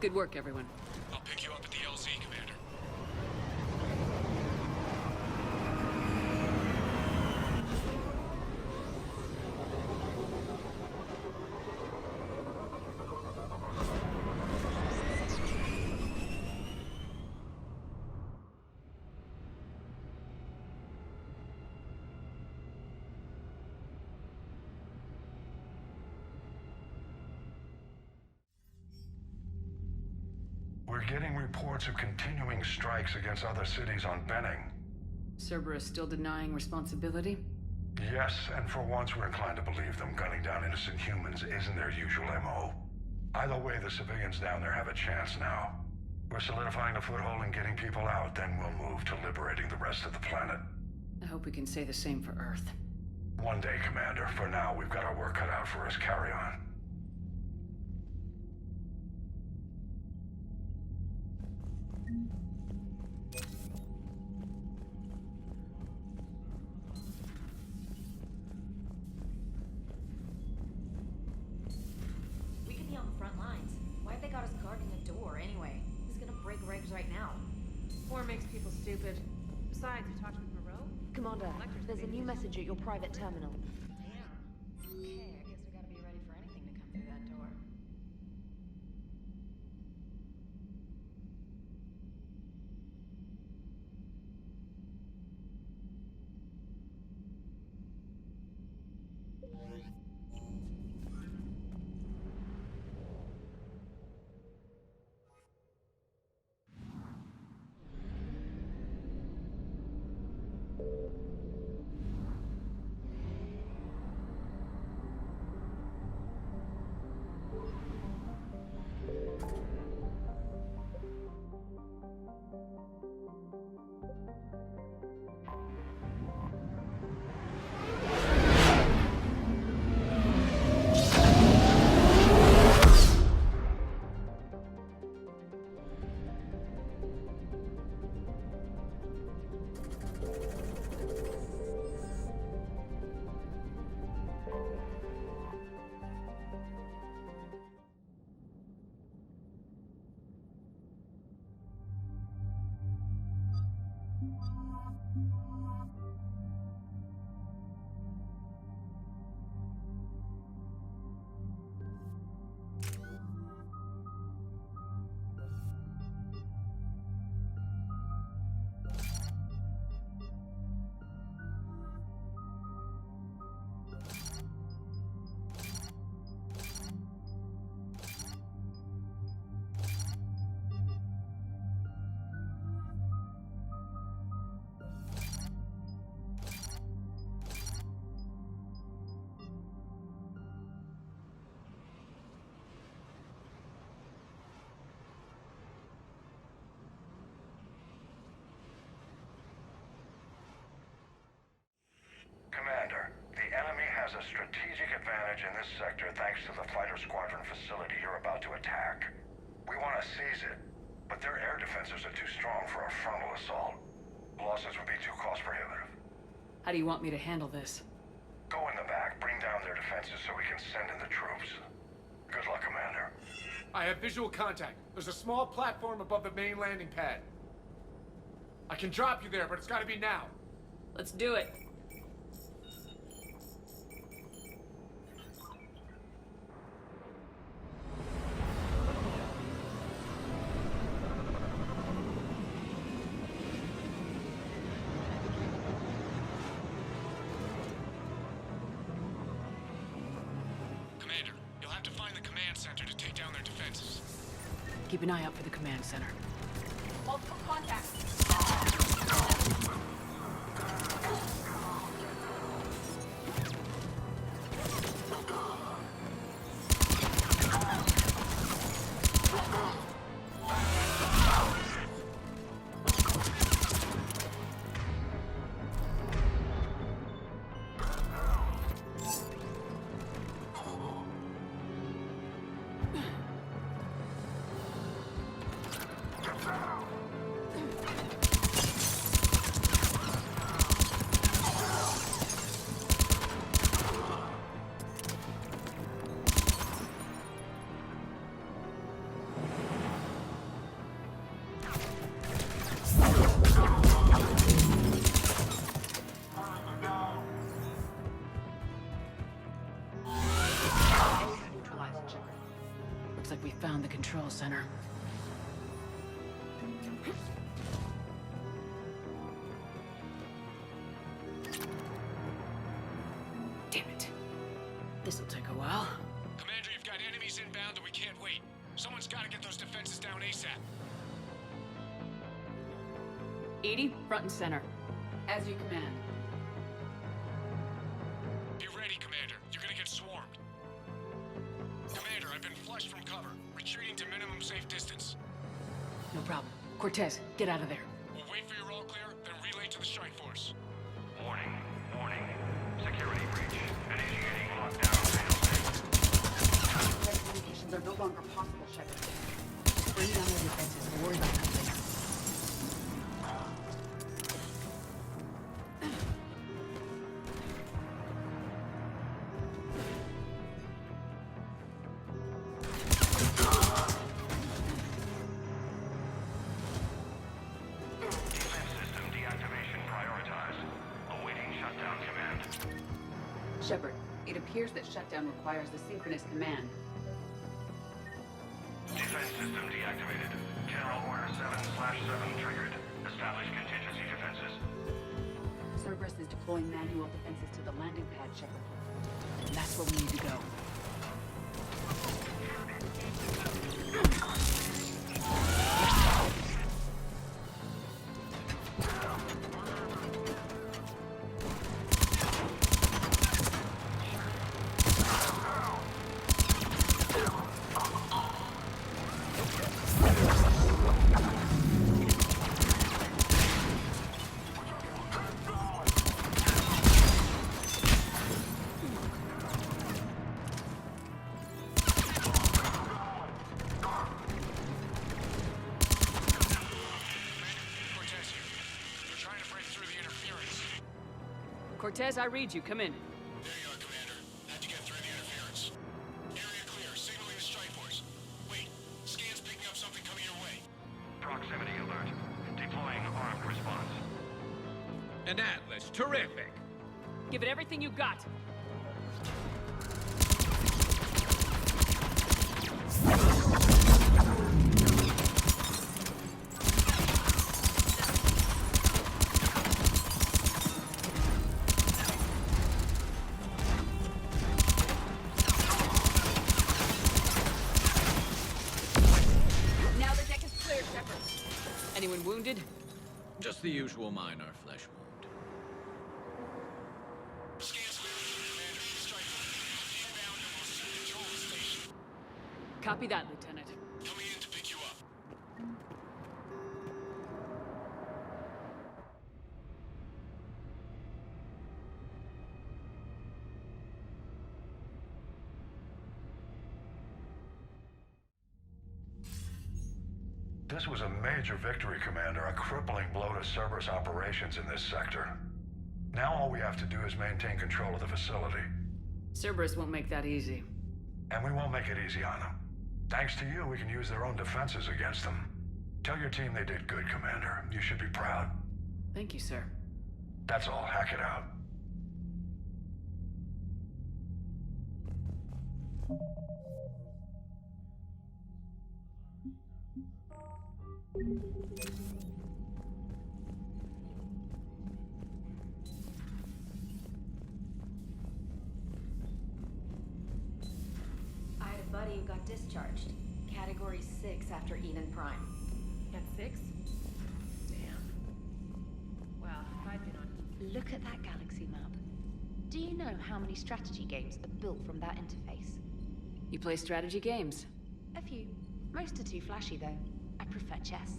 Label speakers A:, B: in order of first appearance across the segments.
A: Good work, everyone.
B: I'll pick you up at the LZ, Commander.
C: We're getting reports of continuing strikes against other cities on Benning.
A: Cerberus still denying responsibility?
C: Yes, and for once we're inclined to believe them. Gunning down innocent humans isn't their usual MO. Either way, the civilians down there have a chance now. We're solidifying a foothold and getting people out, then we'll move to liberating the rest of the planet.
A: I hope we can say the same for Earth.
C: One day, Commander. For now, we've got our work cut out for us. Carry on.
D: We could be on the front lines. Why have they got us guarding a door anyway? Who's gonna break regs right now?
E: War makes people stupid. Besides, you talked with Moreau?
D: Commander, there's a new message at your private terminal.
E: Damn. Okay, I guess we gotta be ready for anything to come through that door.
C: Commander, the enemy has a strategic advantage in this sector thanks to the fighter squadron facility you're about to attack. We want to seize it, but their air defenses are too strong for a frontal assault. Losses would be too cost prohibitive.
A: How do you want me to handle this?
C: Go in the back, bring down their defenses so we can send in the troops. Good luck, Commander.
B: I have visual contact. There's a small platform above the main landing pad. I can drop you there, but it's gotta be now.
A: Let's do it.
B: Commander, you'll have to find the command center to take down their defenses.
A: Keep an eye out for the command center.
E: Multiple contacts.
A: control center. Damn it. This'll take a while.
B: Commander, you've got enemies inbound and we can't wait. Someone's gotta get those defenses down ASAP.
A: EDI, front and center. As you command.
B: Be ready, Commander. You're gonna get swarmed. Commander, I've been flushed from cover. Retreating to minimum safe distance.
A: No problem. Cortez, get out of there.
B: We'll wait for your all clear, then relay to the strike force.
C: Warning. Warning. Security breach. Initiating lockdown failsafe.
A: Communications are no longer possible, Shepard. Bring down their defenses and worry about that later. Shepard, it appears that shutdown requires the synchronous command.
C: Defense system deactivated. General Order 7/7 triggered. Establish contingency defenses.
A: Cerberus is deploying manual defenses to the landing pad, Shepard. And that's where we need to go. Cortez, I read you. Come in.
B: There you are, Commander. How'd you get through the interference? Area clear. Signaling the strike force. Wait. Scan's picking up something coming your way.
C: Proximity alert. Deploying armed response.
F: An Atlas. Terrific.
A: Give it everything you got. Now the deck is clear, Shepard. Anyone wounded?
F: Just the usual minor flesh wound.
B: Scan's clear. Commander, strike force. Inbound and we'll soon control the station.
A: Copy that, Lieutenant.
B: Coming in to pick you up.
C: This was a major victory, Commander. A crippling blow to Cerberus operations in this sector. Now all we have to do is maintain control of the facility.
A: Cerberus won't make that easy.
C: And we won't make it easy on them. Thanks to you, we can use their own defenses against them. Tell your team they did good, Commander. You should be proud.
A: Thank you, sir.
C: That's all. Hack it out.
D: I had a buddy who got discharged. Category 6 after Eden Prime.
E: Got 6? Damn. Well, if I'd been on...
G: Look at that galaxy map. Do you know how many strategy games are built from that interface?
A: You play strategy games?
G: A few. Most are too flashy, though. I prefer chess.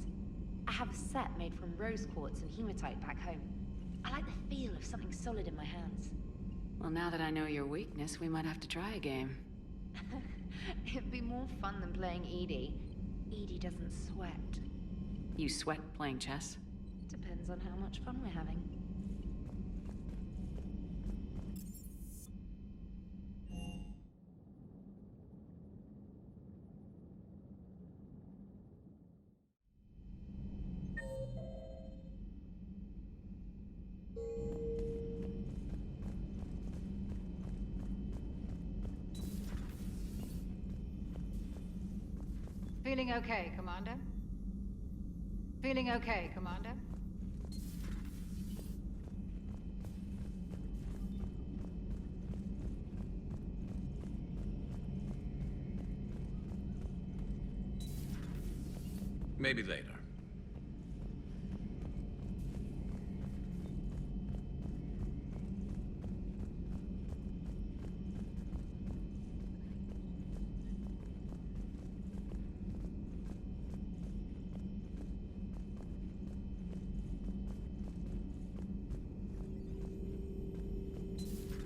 G: I have a set made from rose quartz and hematite back home. I like the feel of something solid in my hands.
A: Well, now that I know your weakness, we might have to try a game.
G: It'd be more fun than playing Edie. Edie doesn't sweat.
A: You sweat playing chess?
G: Depends on how much fun we're having.
E: Feeling okay, Commander? Feeling okay, Commander?
F: Maybe later.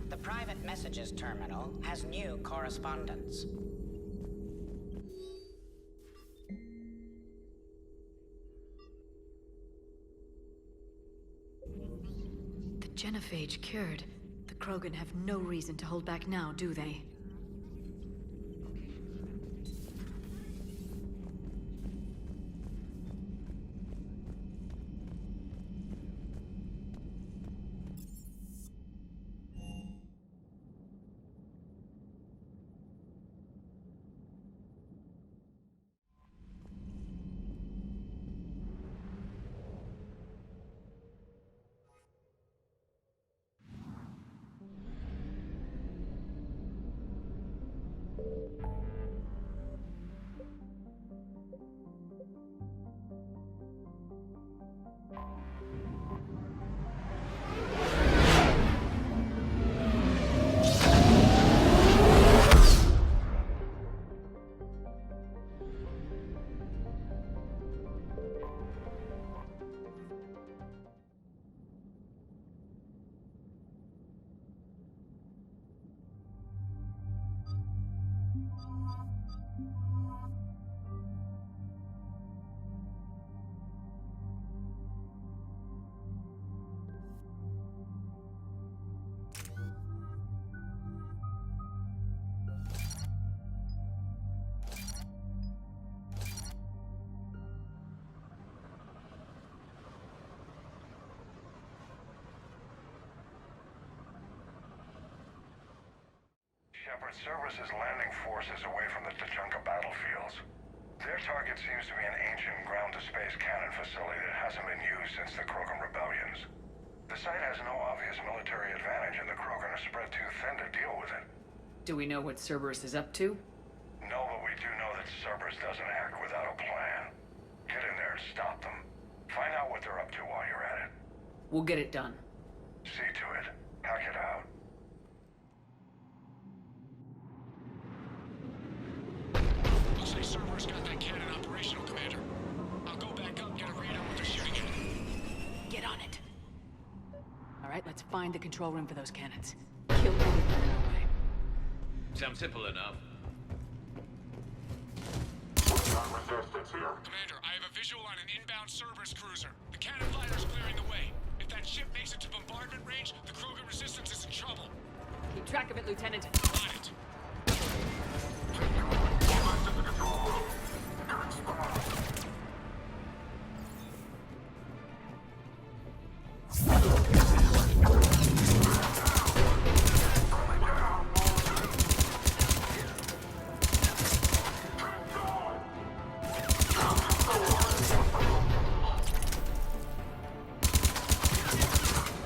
H: The private messages terminal has new correspondence.
D: The genophage cured. The Krogan have no reason to hold back now, do they?
C: Shepard, Cerberus is landing forces away from the Tachanka battlefields. Their target seems to be an ancient ground-to-space cannon facility that hasn't been used since the Krogan rebellions. The site has no obvious military advantage, and the Krogan are spread too thin to deal with it.
A: Do we know what Cerberus is up to?
C: No, but we do know that Cerberus doesn't act without a plan. Get in there and stop them. Find out what they're up to while you're at it.
A: We'll get it done.
C: See to it. Hack it out.
B: Looks like Cerberus got that cannon operational, Commander. I'll go back up and get a read on what they're shooting at.
A: Get on it. All right, let's find the control room for those cannons. Kill everything in our way.
F: Sounds simple enough.
C: Resistance here.
B: Commander, I have a visual on an inbound Cerberus cruiser. The cannon fighter is clearing the way. If that ship makes it to bombardment range, the Krogan resistance is in trouble.
A: Keep track of it, Lieutenant.
B: On it.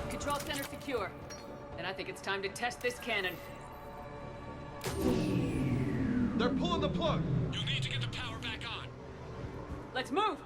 A: Control center secure. Then I think it's time to test this cannon.
B: They're pulling the plug. You'll need to get the power back on.
A: Let's move!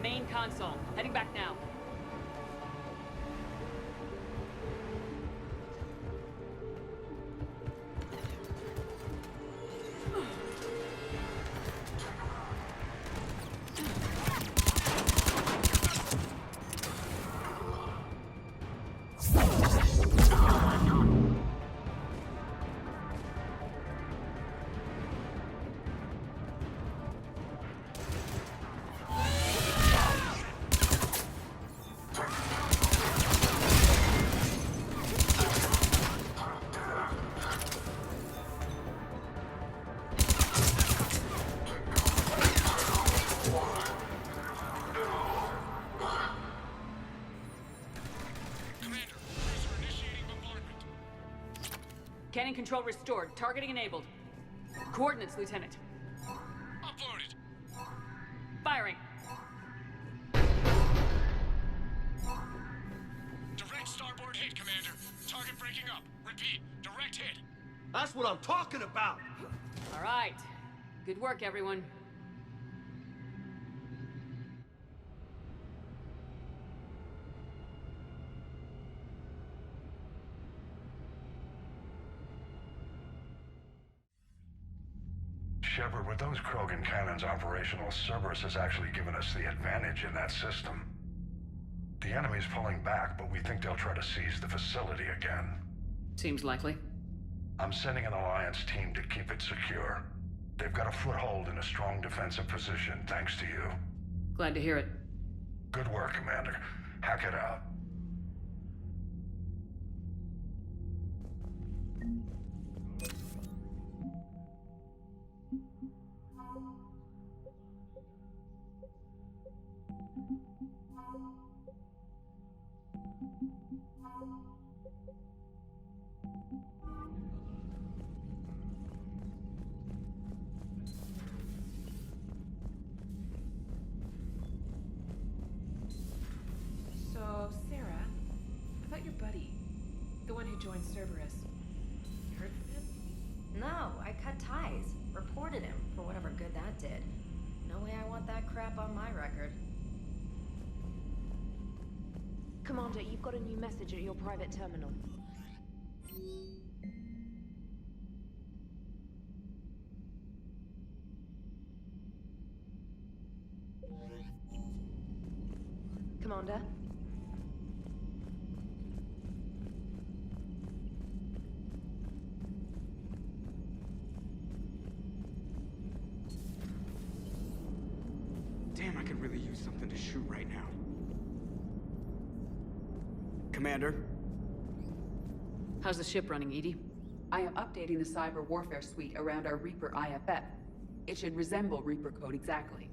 I: Main console. Heading back now. Cannon control restored. Targeting enabled. Coordinates, Lieutenant.
B: Uploaded.
I: Firing.
B: Direct starboard hit, Commander. Target breaking up. Repeat, direct hit.
J: That's what I'm talking about!
I: All right. Good work, everyone.
C: Shepard, with those Krogan cannons operational, Cerberus has actually given us the advantage in that system. The enemy's pulling back, but we think they'll try to seize the facility again.
I: Seems likely.
C: I'm sending an Alliance team to keep it secure. They've got a foothold in a strong defensive position, thanks to you.
I: Glad to hear it.
C: Good work, Commander. Hack it out.
E: So, Sarah, about your buddy, the one who joined Cerberus. You heard from him?
G: No, I cut ties. Reported him for whatever good that did. No way I want that crap on my record.
K: Commander, you've got a new message at your private terminal. Commander?
J: Damn, I could really use something to shoot right now. Commander?
I: How's the ship running, Edie?
A: I am updating the cyber warfare suite around our Reaper IFF. It should resemble Reaper code exactly.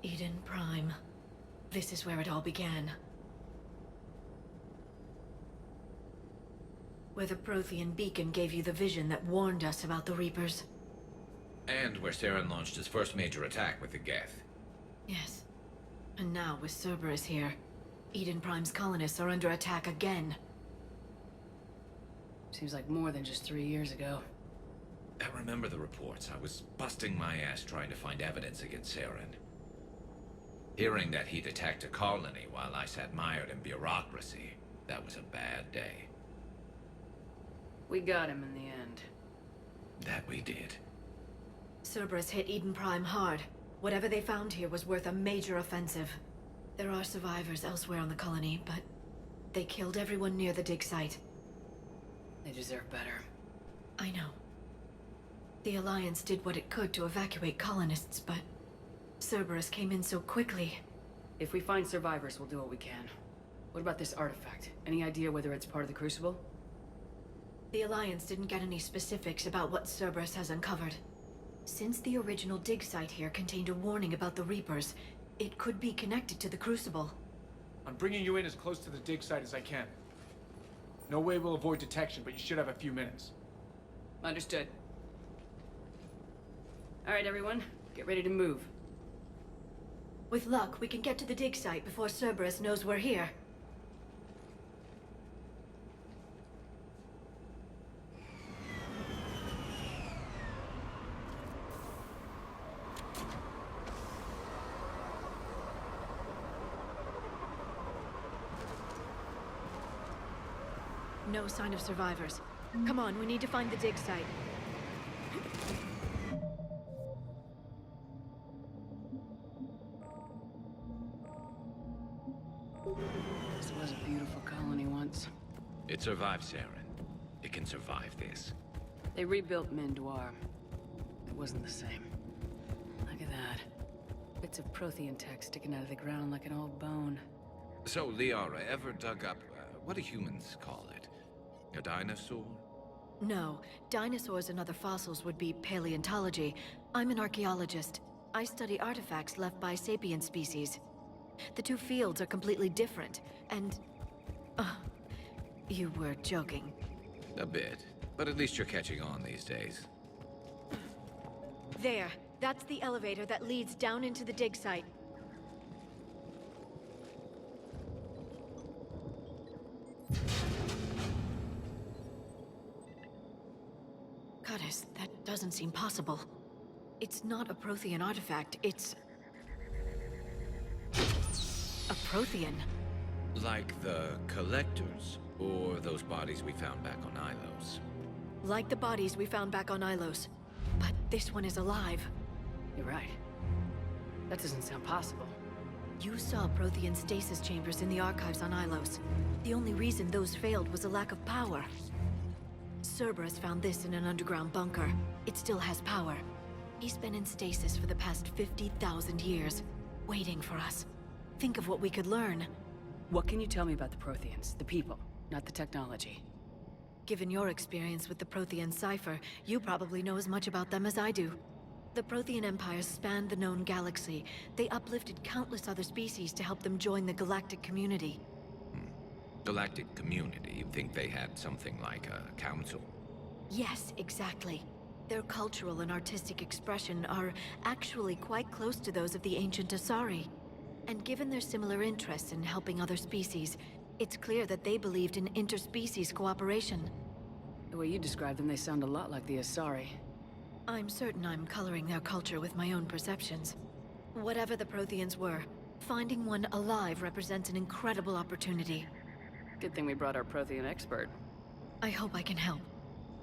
D: Eden Prime. This is where it all began. Where the Prothean beacon gave you the vision that warned us about the Reapers.
F: And where Saren launched his first major attack with the Geth.
D: Yes. And now, with Cerberus here, Eden Prime's colonists are under attack again.
L: Seems like more than just 3 years ago.
F: I remember the reports. I was busting my ass trying to find evidence against Saren. Hearing that he'd attacked a colony while I sat mired in bureaucracy, that was a bad day.
L: We got him in the end.
F: That we did.
D: Cerberus hit Eden Prime hard. Whatever they found here was worth a major offensive. There are survivors elsewhere on the colony, but they killed everyone near the dig site.
L: They deserve better.
D: I know. The Alliance did what it could to evacuate colonists, but Cerberus came in so quickly.
L: If we find survivors, we'll do what we can. What about this artifact? Any idea whether it's part of the Crucible?
D: The Alliance didn't get any specifics about what Cerberus has uncovered. Since the original dig site here contained a warning about the Reapers, it could be connected to the Crucible.
B: I'm bringing you in as close to the dig site as I can. No way we'll avoid detection, but you should have a few minutes.
L: Understood. All right, everyone. Get ready to move.
D: With luck, we can get to the dig site before Cerberus knows we're here. No sign of survivors. Come on, we need to find the dig site.
L: This was a beautiful colony once.
F: It survived Saren. It can survive this.
L: They rebuilt Mindoir. It wasn't the same. Look at that. Bits of Prothean tech sticking out of the ground like an old bone.
F: So, Liara ever dug up, what do humans call it? A dinosaur?
D: No. Dinosaurs and other fossils would be paleontology. I'm an archaeologist. I study artifacts left by sapient species. The two fields are completely different, and... you were joking.
F: A bit. But at least you're catching on these days.
D: There. That's the elevator that leads down into the dig site. Goddess, that doesn't seem possible. It's not a Prothean artifact, it's... a Prothean.
F: Like the Collectors, or those bodies we found back on Ilos.
D: Like the bodies we found back on Ilos. But this one is alive.
L: You're right. That doesn't sound possible.
D: You saw Prothean stasis chambers in the archives on Ilos. The only reason those failed was a lack of power. Cerberus found this in an underground bunker. It still has power. He's been in stasis for the past 50,000 years, waiting for us. Think of what we could learn.
L: What can you tell me about the Protheans? The people, not the technology.
D: Given your experience with the Prothean cipher, you probably know as much about them as I do. The Prothean empires spanned the known galaxy. They uplifted countless other species to help them join the galactic community.
F: Galactic community? You think they had something like a council?
D: Yes, exactly. Their cultural and artistic expression are actually quite close to those of the ancient Asari. And given their similar interests in helping other species, it's clear that they believed in interspecies cooperation.
L: The way you describe them, they sound a lot like the Asari.
D: I'm certain I'm coloring their culture with my own perceptions. Whatever the Protheans were, finding one alive represents an incredible opportunity.
L: Good thing we brought our Prothean expert.
D: I hope I can help.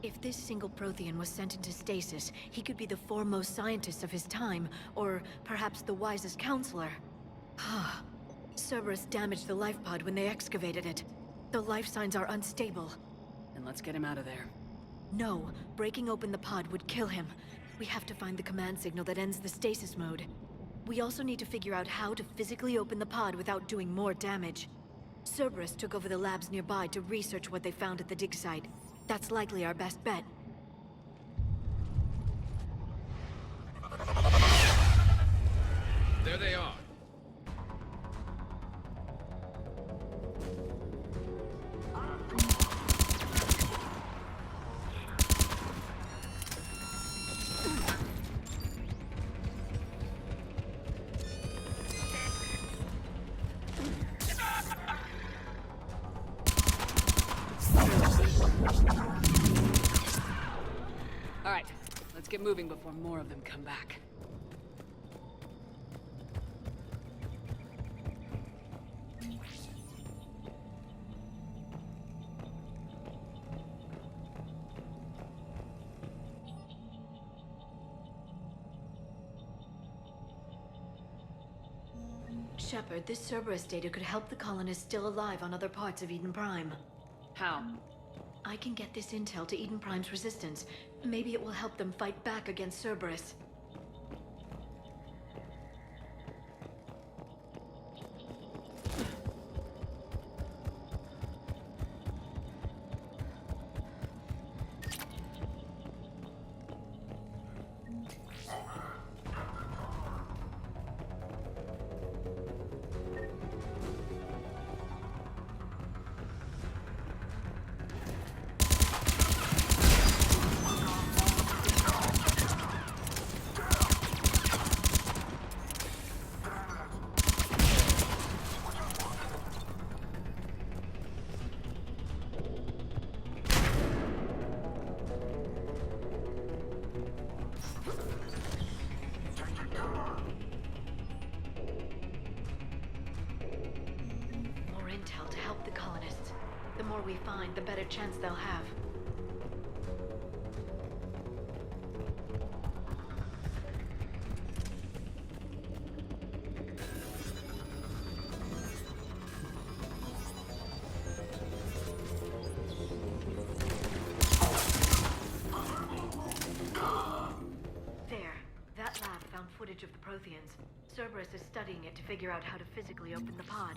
D: If this single Prothean was sent into stasis, he could be the foremost scientist of his time, or perhaps the wisest counselor. Cerberus damaged the life pod when they excavated it. The life signs are unstable.
L: Then let's get him out of there.
D: No, breaking open the pod would kill him. We have to find the command signal that ends the stasis mode. We also need to figure out how to physically open the pod without doing more damage. Cerberus took over the labs nearby to research what they found at the dig site. That's likely our best bet.
F: There they are.
L: All right, let's get moving before more of them come back.
D: Shepard, this Cerberus data could help the colonists still alive on other parts of Eden Prime.
L: How?
D: I can get this intel to Eden Prime's resistance. Maybe it will help them fight back against Cerberus. Intel to help the colonists. The more we find, the better chance they'll have. There. That lab found footage of the Protheans. Cerberus is studying it to figure out how to physically open the pod.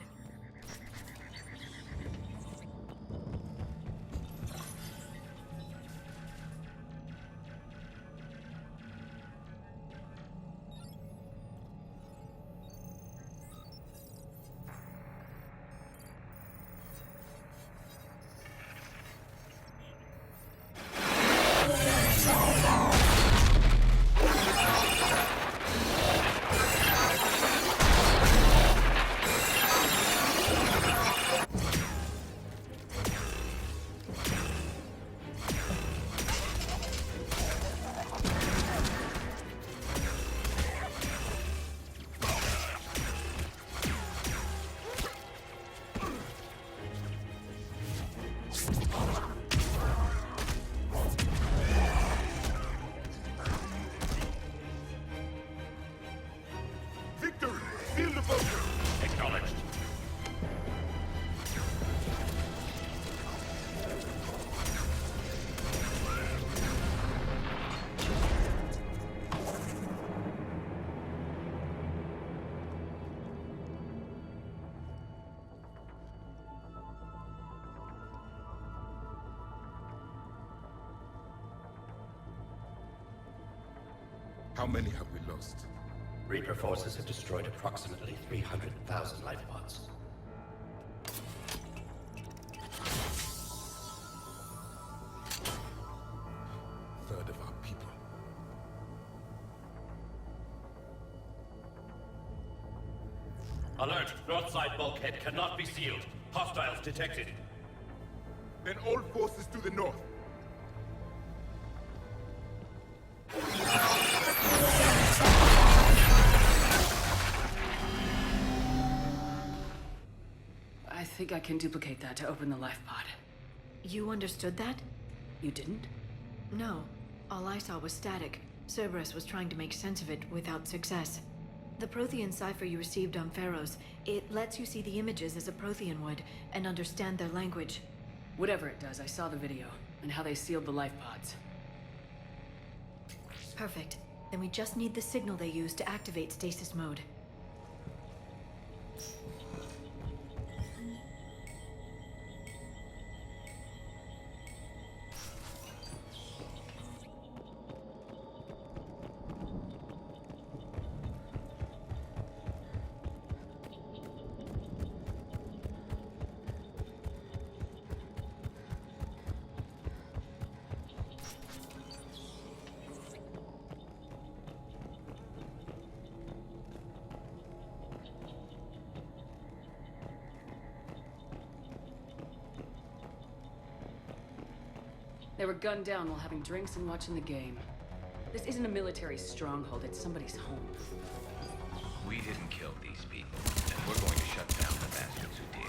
M: How many have we lost?
N: Reaper forces have destroyed approximately 300,000 life pods.
M: Third of our people.
N: Alert! North side bulkhead cannot be sealed. Hostiles detected.
M: Then all forces to the north.
L: I think I can duplicate that to open the life pod.
D: You understood that?
L: You didn't?
D: No. All I saw was static. Cerberus was trying to make sense of it without success. The Prothean cipher you received on Pharaohs, it lets you see the images as a Prothean would, and understand their language.
L: Whatever it does, I saw the video, and how they sealed the life pods.
D: Perfect. Then we just need the signal they use to activate stasis mode.
L: They were gunned down while having drinks and watching the game. This isn't a military stronghold, it's somebody's home.
F: We didn't kill these people, and we're going to shut down the bastards who did.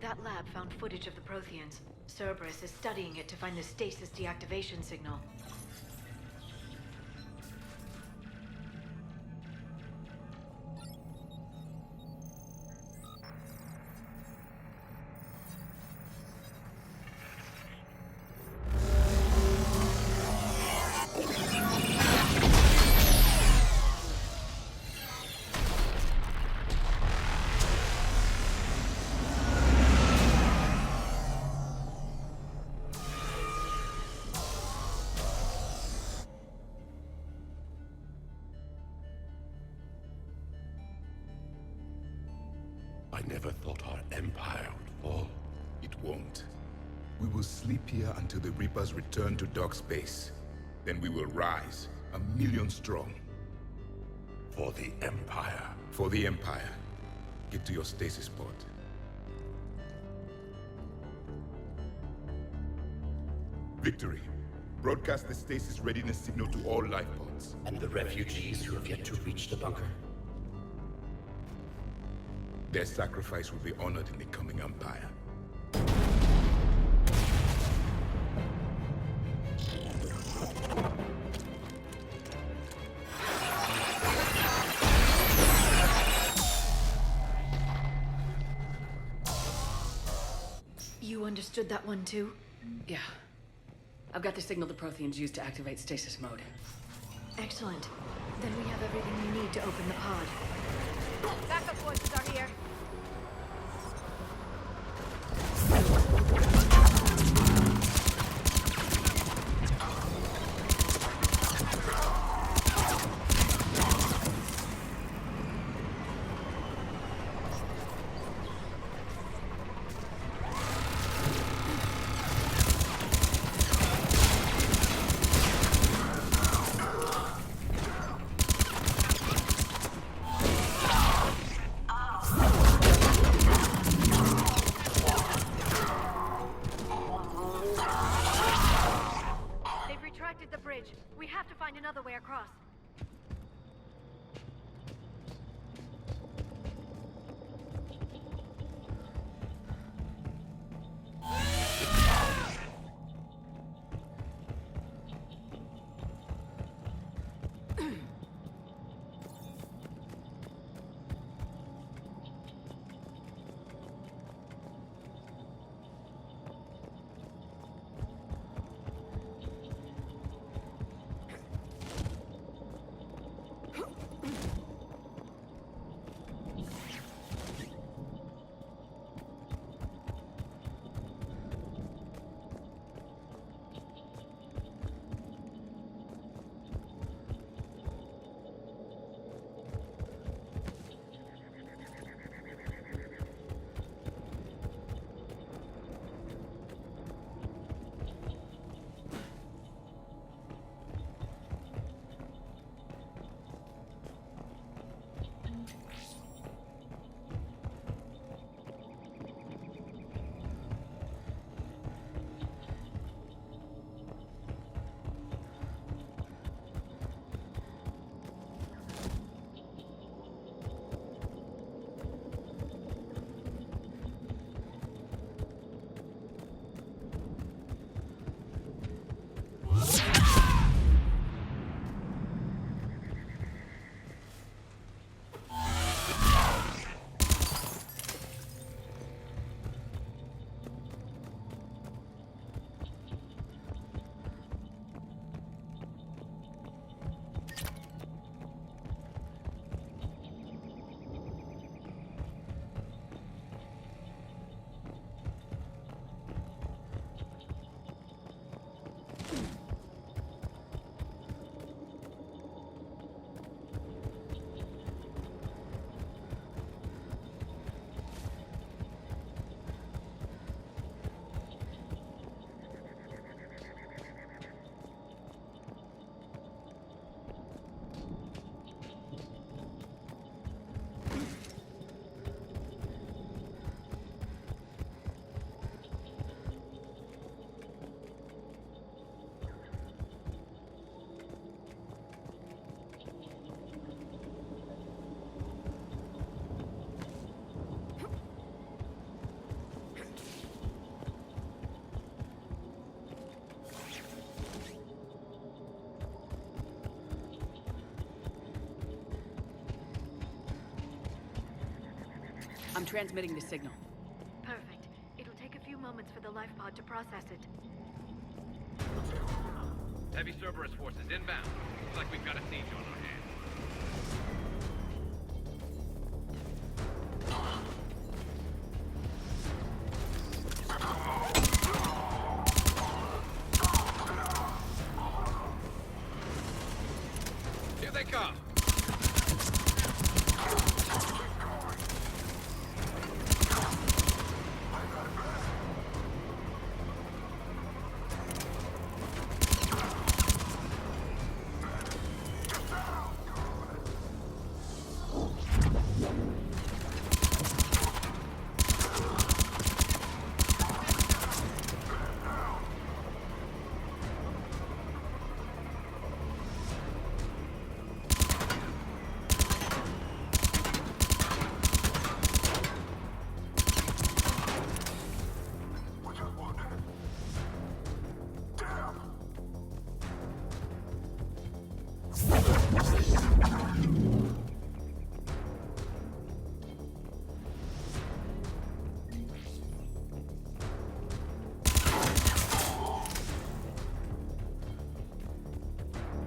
D: That lab found footage of the Protheans. Cerberus is studying it to find the stasis deactivation signal.
M: I never thought our empire would fall. It won't. We will sleep here until the Reapers return to dark space. Then we will rise, 1,000,000 strong. For the Empire. For the Empire. Get to your stasis pod. Victory. Broadcast the stasis readiness signal to all life pods.
N: And the refugees who have yet to reach the bunker?
M: Their sacrifice will be honored in the coming Empire.
D: You understood that one too?
L: Yeah. I've got the signal the Protheans used to activate stasis mode.
D: Excellent. Then we have everything we need to open the pod.
K: Backup forces are here.
D: We have to find another way across.
L: I'm transmitting the signal.
D: Perfect. It'll take a few moments for the life pod to process it.
F: Heavy Cerberus forces inbound. Looks like we've got a siege on our hands. Here they come.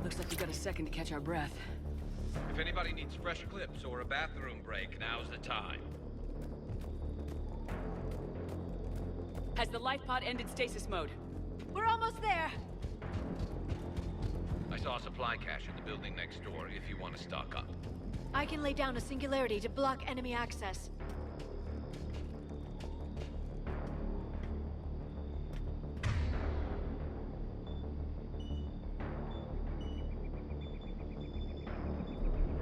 L: Looks like we got a second to catch our breath.
F: If anybody needs fresh clips or a bathroom break, now's the time.
L: Has the life pod ended stasis mode?
D: We're almost there!
F: I saw a supply cache in the building next door if you want to stock up.
D: I can lay down a singularity to block enemy access.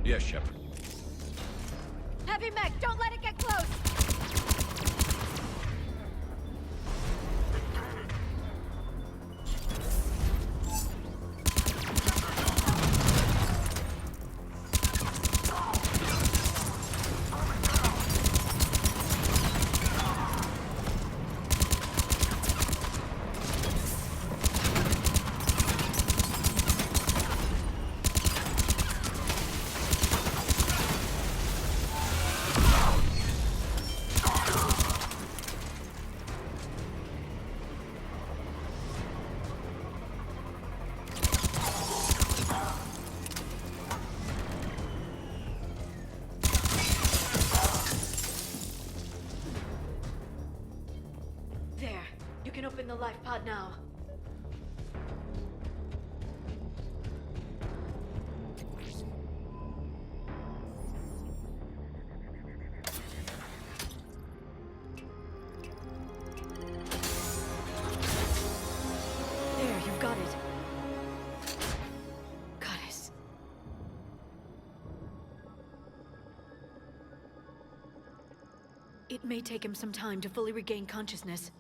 F: Yes, Shepard.
D: Heavy mech, don't let it get close! There. You can open the life pod now. There, you've got it. Goddess. It may take him some time to fully regain consciousness.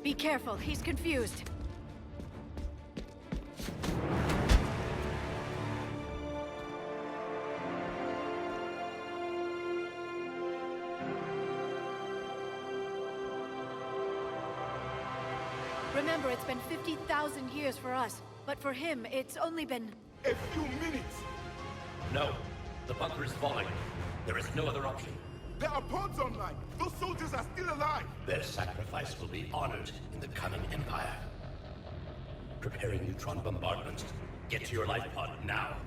D: Be careful, he's confused. Remember, it's been 50,000 years for us, but for him, it's only been...
M: A few minutes!
N: No. The bunker is falling. There is no other option.
M: There are pods online! Those soldiers are still alive!
N: Their sacrifice will be honored in the coming Empire. Preparing neutron bombardment. Get to your life pod now.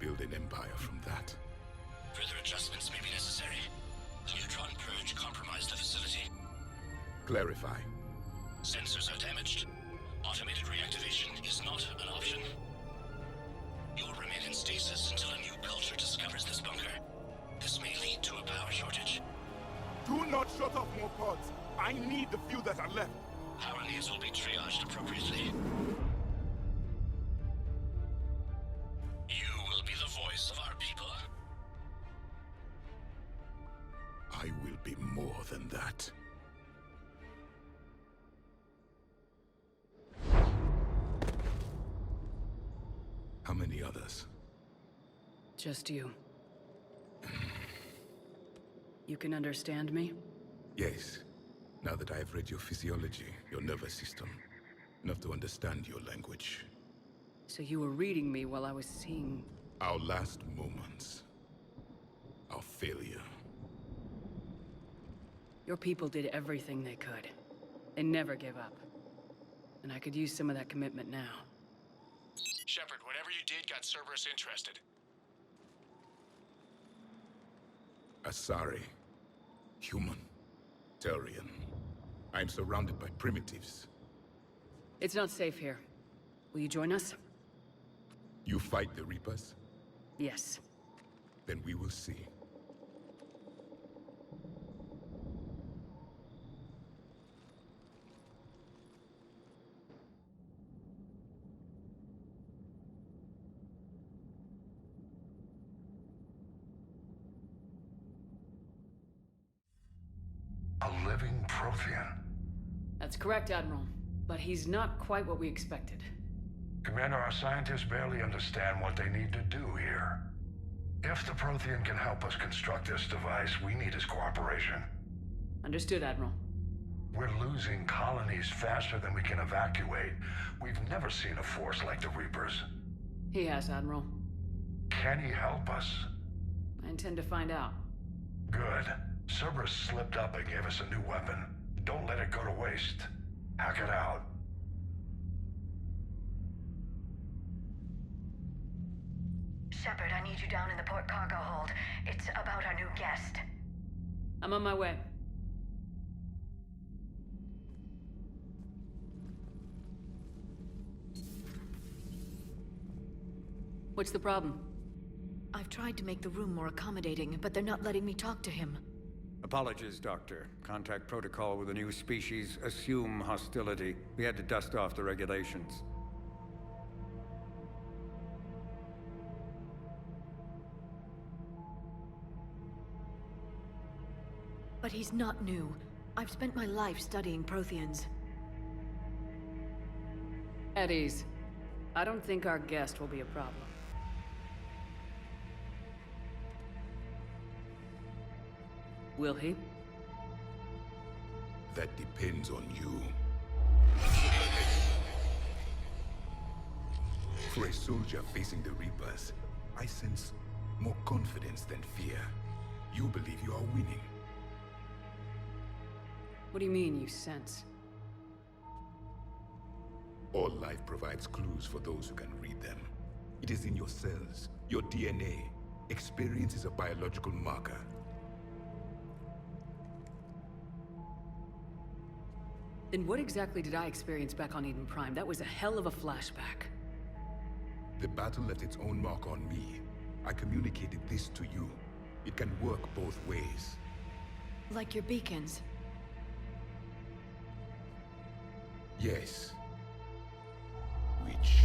M: build an empire from that.
N: Further adjustments may be necessary. The neutron purge compromised the facility.
M: Clarify.
N: Sensors are damaged. Automated reactivation is not an option. You'll remain in stasis until a new culture discovers this bunker. This may lead to a power shortage.
M: Do not shut off more pods. I need the few that are left.
N: Power needs will be triaged appropriately. You will be the voice of our people.
M: I will be more than that. How many others?
L: Just you. You can understand me?
M: Yes. Now that I have read your physiology, your nervous system, enough to understand your language.
L: So you were reading me while I was seeing...
M: Our last moments. Our failure.
L: Your people did everything they could. They never gave up. And I could use some of that commitment now.
B: Shepard, whatever you did got Cerberus interested.
M: Asari. Human. Turian. I'm surrounded by primitives.
L: It's not safe here. Will you join us?
M: You fight the Reapers?
L: Yes.
M: Then we will see.
C: A living Prothean.
L: That's correct, Admiral. But he's not quite what we expected.
C: Commander, our scientists barely understand what they need to do here. If the Prothean can help us construct this device, we need his cooperation.
L: Understood, Admiral.
C: We're losing colonies faster than we can evacuate. We've never seen a force like the Reapers.
L: He has, Admiral.
C: Can he help us?
L: I intend to find out.
C: Good. Cerberus slipped up and gave us a new weapon. Don't let it go to waste. Hack it out.
O: Shepard, I need you down in the port cargo hold. It's about our new guest.
L: I'm on my way. What's the problem?
D: I've tried to make the room more accommodating, but they're not letting me talk to him.
P: Apologies, Doctor. Contact protocol with a new species. Assume hostility. We had to dust off the regulations.
D: But he's not new. I've spent my life studying Protheans.
L: At ease. I don't think our guest will be a problem. Will he?
M: That depends on you. For a soldier facing the Reapers, I sense more confidence than fear. You believe you are winning.
L: What do you mean, you sense?
M: All life provides clues for those who can read them. It is in your cells, your DNA. Experience is a biological marker.
L: Then what exactly did I experience back on Eden Prime? That was a hell of a flashback.
M: The battle left its own mark on me. I communicated this to you. It can work both ways.
D: Like your beacons.
M: Yes. Which...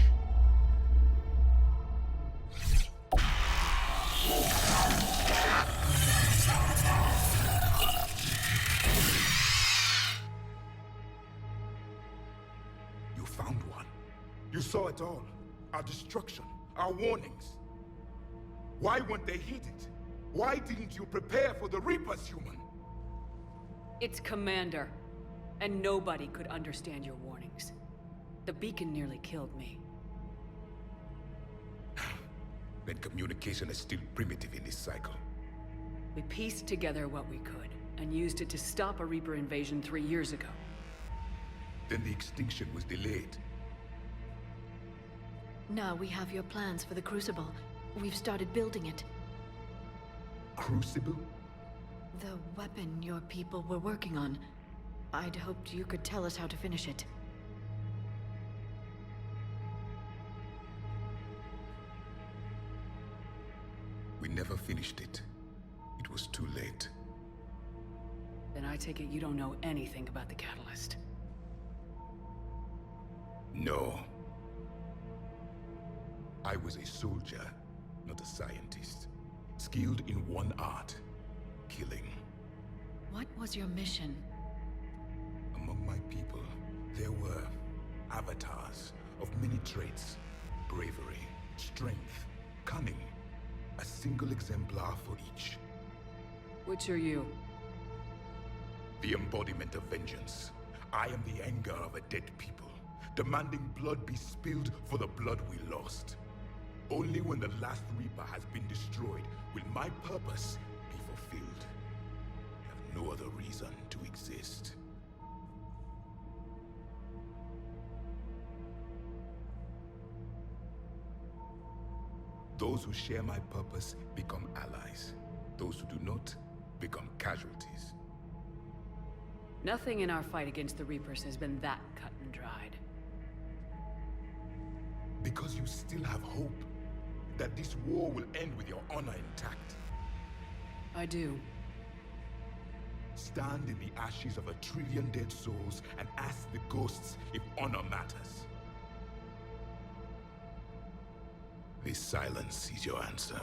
M: You found one. You saw it all. Our destruction, our warnings. Why weren't they heeded? Why didn't you prepare for the Reapers, human?
L: It's Commander. And nobody could understand your warnings. The beacon nearly killed me.
M: Then communication is still primitive in this cycle.
L: We pieced together what we could, and used it to stop a Reaper invasion 3 years ago.
M: Then the extinction was delayed.
D: Now we have your plans for the Crucible. We've started building it.
M: Crucible?
D: The weapon your people were working on. I'd hoped you could tell us how to finish it.
M: We never finished it. It was too late.
L: Then I take it you don't know anything about the catalyst.
M: No. I was a soldier, not a scientist. Skilled in one art, killing.
D: What was your mission?
M: Among my people, there were avatars of many traits. Bravery, strength, cunning. A single exemplar for each.
L: Which are you?
M: The embodiment of vengeance. I am the anger of a dead people, demanding blood be spilled for the blood we lost. Only when the last Reaper has been destroyed will my purpose be fulfilled. I have no other reason to exist. Those who share my purpose become allies. Those who do not become casualties.
L: Nothing in our fight against the Reapers has been that cut and dried.
M: Because you still have hope that this war will end with your honor intact.
L: I do.
M: Stand in the ashes of 1 trillion dead souls and ask the ghosts if honor matters. This silence is your answer.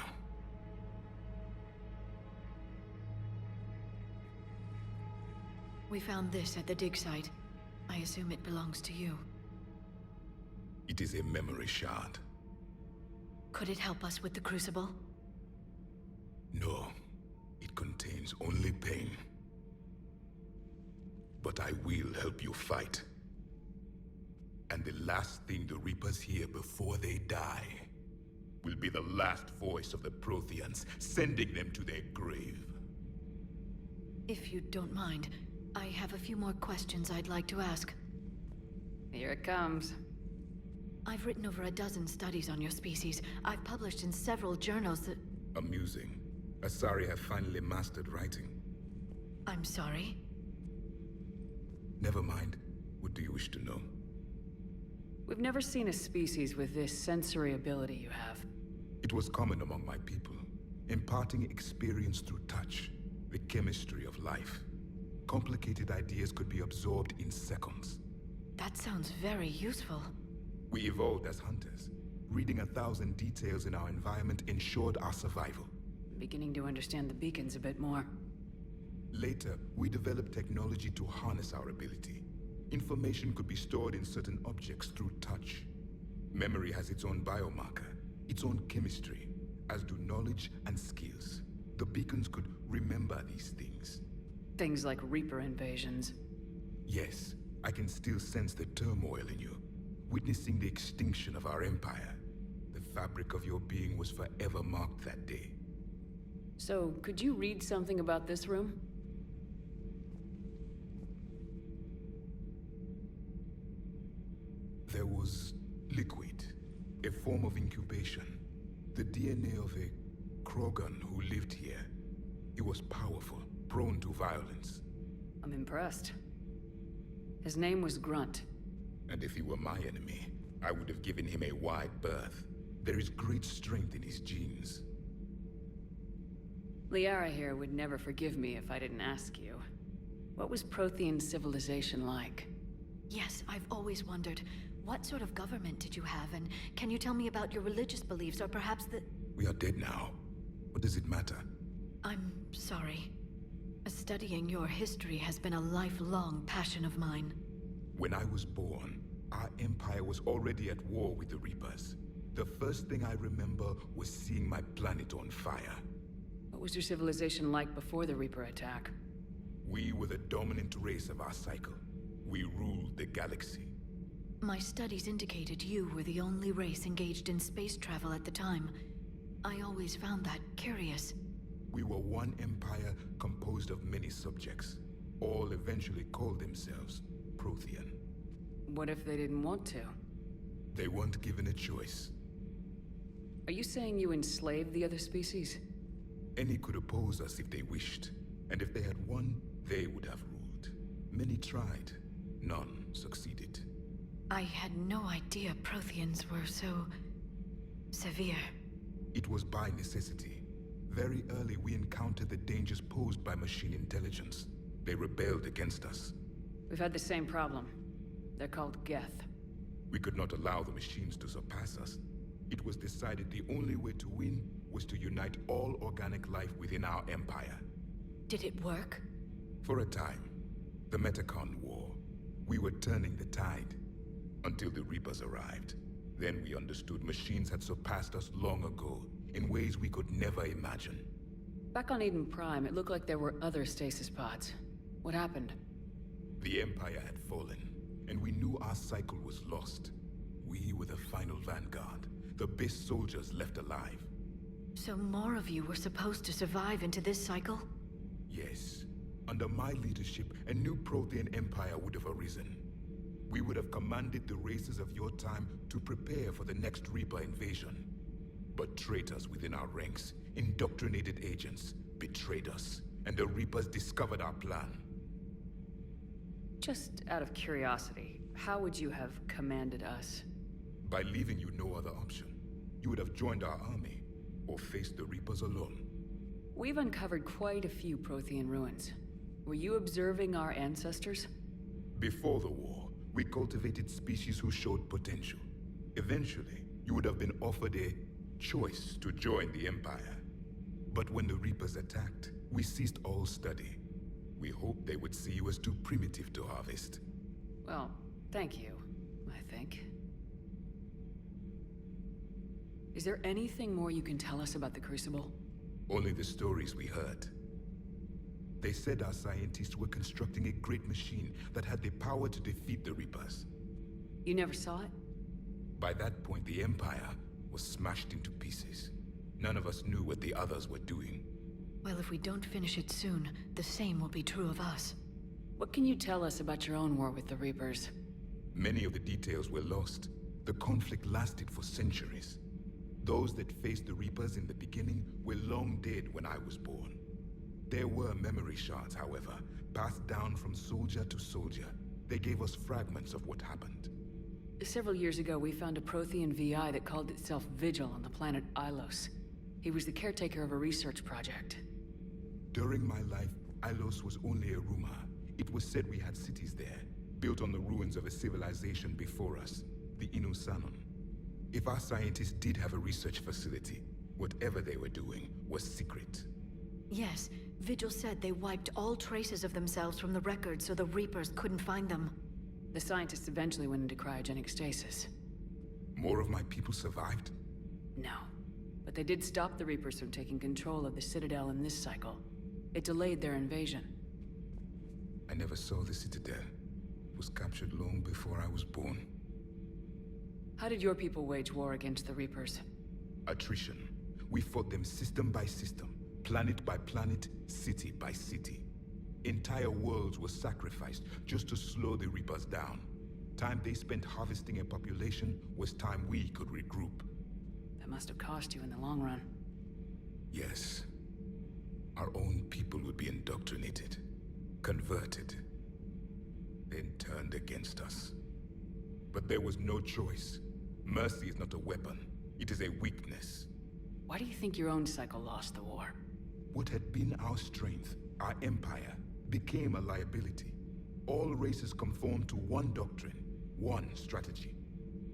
D: We found this at the dig site. I assume it belongs to you.
M: It is a memory shard.
D: Could it help us with the Crucible?
M: No. It contains only pain. But I will help you fight. And the last thing the Reapers hear before they die will be the last voice of the Protheans, sending them to their grave.
D: If you don't mind, I have a few more questions I'd like to ask.
L: Here it comes.
D: I've written over a dozen studies on your species. I've published in several journals that...
M: Amusing. Asari have finally mastered writing.
D: I'm sorry?
M: Never mind. What do you wish to know?
L: We've never seen a species with this sensory ability you have.
M: It was common among my people, imparting experience through touch, the chemistry of life. Complicated ideas could be absorbed in seconds.
D: That sounds very useful.
M: We evolved as hunters. Reading 1,000 details in our environment ensured our survival.
L: Beginning to understand the beacons a bit more.
M: Later, we developed technology to harness our ability. Information could be stored in certain objects through touch. Memory has its own biomarker, its own chemistry, as do knowledge and skills. The beacons could remember these things.
L: Things like Reaper invasions.
M: Yes, I can still sense the turmoil in you, witnessing the extinction of our empire. The fabric of your being was forever marked that day.
L: So, could you read something about this room?
M: There was liquid, a form of incubation. The DNA of a Krogan who lived here. He was powerful, prone to violence.
L: I'm impressed. His name was Grunt.
M: And if he were my enemy, I would have given him a wide berth. There is great strength in his genes.
L: Liara here would never forgive me if I didn't ask you. What was Prothean civilization like?
D: Yes, I've always wondered. What sort of government did you have, and can you tell me about your religious beliefs, or perhaps the...
M: We are dead now. What does it matter?
D: I'm sorry. Studying your history has been a lifelong passion of mine.
M: When I was born, our empire was already at war with the Reapers. The first thing I remember was seeing my planet on fire.
L: What was your civilization like before the Reaper attack?
M: We were the dominant race of our cycle. We ruled the galaxy.
D: My studies indicated you were the only race engaged in space travel at the time. I always found that curious.
M: We were one empire composed of many subjects. All eventually called themselves Prothean.
L: What if they didn't want to?
M: They weren't given a choice.
L: Are you saying you enslaved the other species?
M: Any could oppose us if they wished, and if they had won, they would have ruled. Many tried, none succeeded.
D: I had no idea Protheans were so... severe.
M: It was by necessity. Very early we encountered the dangers posed by machine intelligence. They rebelled against us.
L: We've had the same problem. They're called Geth.
M: We could not allow the machines to surpass us. It was decided the only way to win was to unite all organic life within our empire.
D: Did it work?
M: For a time. The Metacon War. We were turning the tide. Until the Reapers arrived. Then we understood machines had surpassed us long ago, in ways we could never imagine.
L: Back on Eden Prime, it looked like there were other stasis pods. What happened?
M: The Empire had fallen, and we knew our cycle was lost. We were the final vanguard, the best soldiers left alive.
D: So more of you were supposed to survive into this cycle?
M: Yes. Under my leadership, a new Prothean empire would have arisen. We would have commanded the races of your time to prepare for the next Reaper invasion. But traitors within our ranks, indoctrinated agents, betrayed us, and the Reapers discovered our plan.
L: Just out of curiosity, how would you have commanded us?
M: By leaving you no other option. You would have joined our army, or faced the Reapers alone.
L: We've uncovered quite a few Prothean ruins. Were you observing our ancestors?
M: Before the war, we cultivated species who showed potential. Eventually, you would have been offered a choice to join the Empire. But when the Reapers attacked, we ceased all study. We hoped they would see you as too primitive to harvest.
L: Well, thank you, I think. Is there anything more you can tell us about the Crucible?
M: Only the stories we heard. They said our scientists were constructing a great machine that had the power to defeat the Reapers.
L: You never saw it?
M: By that point, the Empire was smashed into pieces. None of us knew what the others were doing.
D: Well, if we don't finish it soon, the same will be true of us.
L: What can you tell us about your own war with the Reapers?
M: Many of the details were lost. The conflict lasted for centuries. Those that faced the Reapers in the beginning were long dead when I was born. There were memory shards, however, passed down from soldier to soldier. They gave us fragments of what happened.
L: Several years ago, we found a Prothean VI that called itself Vigil on the planet Ilos. He was the caretaker of a research project.
M: During my life, Ilos was only a rumor. It was said we had cities there, built on the ruins of a civilization before us, the Inusanon. If our scientists did have a research facility, whatever they were doing was secret.
D: Yes, Vigil said they wiped all traces of themselves from the records so the Reapers couldn't find them.
L: The scientists eventually went into cryogenic stasis.
M: More of my people survived?
L: No. But they did stop the Reapers from taking control of the Citadel in this cycle. It delayed their invasion.
M: I never saw the Citadel. It was captured long before I was born.
L: How did your people wage war against the Reapers?
M: Attrition. We fought them system by system, planet by planet, city by city. Entire worlds were sacrificed just to slow the Reapers down. Time they spent harvesting a population was time we could regroup.
L: That must have cost you in the long run.
M: Yes. Our own people would be indoctrinated, converted, then turned against us. But there was no choice. Mercy is not a weapon. It is a weakness.
L: Why do you think your own cycle lost the war?
M: What had been our strength, our empire, became a liability. All races conformed to one doctrine, one strategy.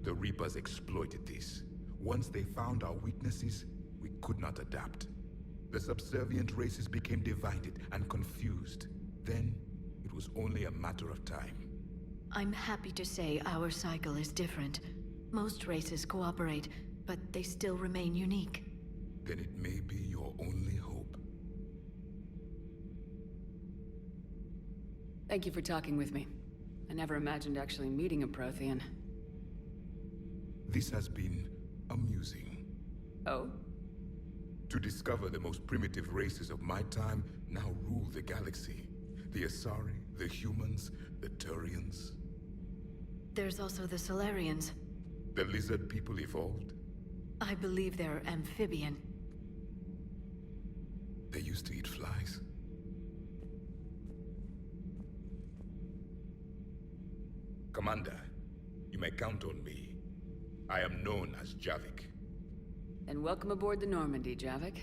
M: The Reapers exploited this. Once they found our weaknesses, we could not adapt. The subservient races became divided and confused. Then, it was only a matter of time.
D: I'm happy to say our cycle is different. Most races cooperate, but they still remain unique.
M: Then it may be your only hope.
L: Thank you for talking with me. I never imagined actually meeting a Prothean.
M: This has been amusing.
L: Oh?
M: To discover the most primitive races of my time now rule the galaxy. The Asari, the humans, the Turians.
D: There's also the Solarians.
M: The lizard people evolved?
D: I believe they're amphibian.
M: They used to eat flies. Commander, you may count on me. I am known as Javik.
L: And welcome aboard the Normandy, Javik.